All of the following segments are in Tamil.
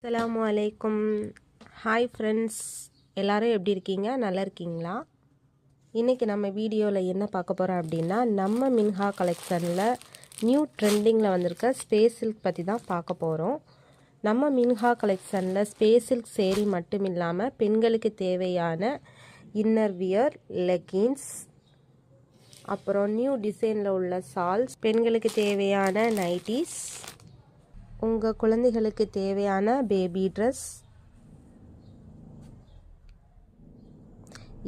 அஸ்ஸலாமு அலைக்கும். ஹாய் ஃப்ரெண்ட்ஸ், எல்லோரும் எப்படி இருக்கீங்க? நல்லா இருக்கீங்களா? இன்றைக்கி நம்ம வீடியோவில் என்ன பார்க்க போகிறோம் அப்படின்னா, நம்ம மின்ஹா கலெக்ஷனில் நியூ ட்ரெண்டிங்கில் வந்திருக்க ஸ்பேஸ் சில்க் பற்றி தான் பார்க்க போகிறோம். நம்ம மின்ஹா கலெக்ஷனில் ஸ்பேஸ் சில்க் சேரீ மட்டும் இல்லாமல் பெண்களுக்கு தேவையான இன்னர் வியர், லெகின்ஸ், அப்புறம் நியூ டிசைனில் உள்ள சால்ஸ், பெண்களுக்கு தேவையான நைட்டிஸ், உங்கள் குழந்தைகளுக்கு தேவையான பேபி ட்ரெஸ்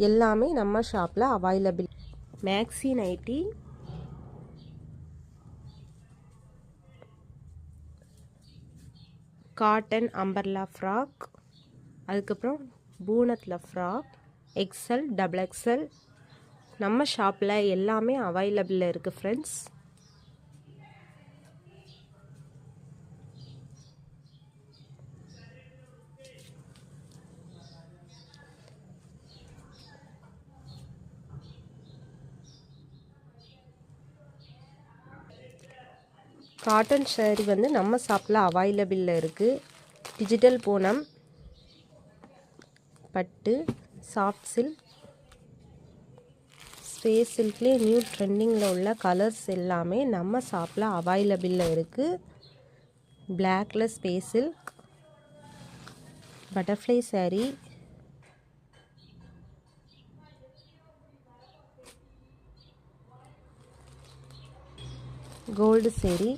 எல்லாமே நம்ம ஷாப்பில் available. Maxi nighty, cotton umbrella frock, அதுக்கப்புறம் பூனத்தில் ஃப்ராக், எக்ஸல், டபுள் எக்ஸல் நம்ம ஷாப்பில் எல்லாமே அவைலபிளில் இருக்குது ஃப்ரெண்ட்ஸ். காட்டன் ஷேரி வந்து நம்ம ஷாப்பில் அவைலபிளில் இருக்குது. டிஜிட்டல் பூனம், பட்டு, சாஃப்ட் சில்க், ஸ்பேஸ் சில்க்லேயே நியூ ட்ரெண்டிங்கில் உள்ள கலர்ஸ் எல்லாமே நம்ம ஷாப்பில் அவைலபிளில் இருக்குது. பிளாக்கில் space silk, butterfly sari, gold sari.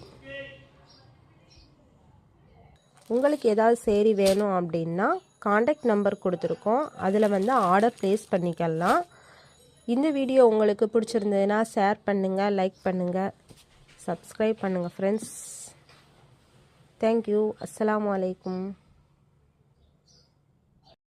உங்களுக்கு ஏதாவது சேரீ வேணும் அப்படின்னா காண்டாக்ட் நம்பர் கொடுத்துருக்கோம், அதில் வந்து ஆர்டர் ப்ளேஸ் பண்ணிக்கலாம். இந்த வீடியோ உங்களுக்கு பிடிச்சிருந்ததுன்னா ஷேர் பண்ணுங்கள், லைக் பண்ணுங்கள், சப்ஸ்கிரைப் பண்ணுங்கள் ஃப்ரெண்ட்ஸ். தேங்க்யூ. அஸ்ஸலாமு அலைக்கும்.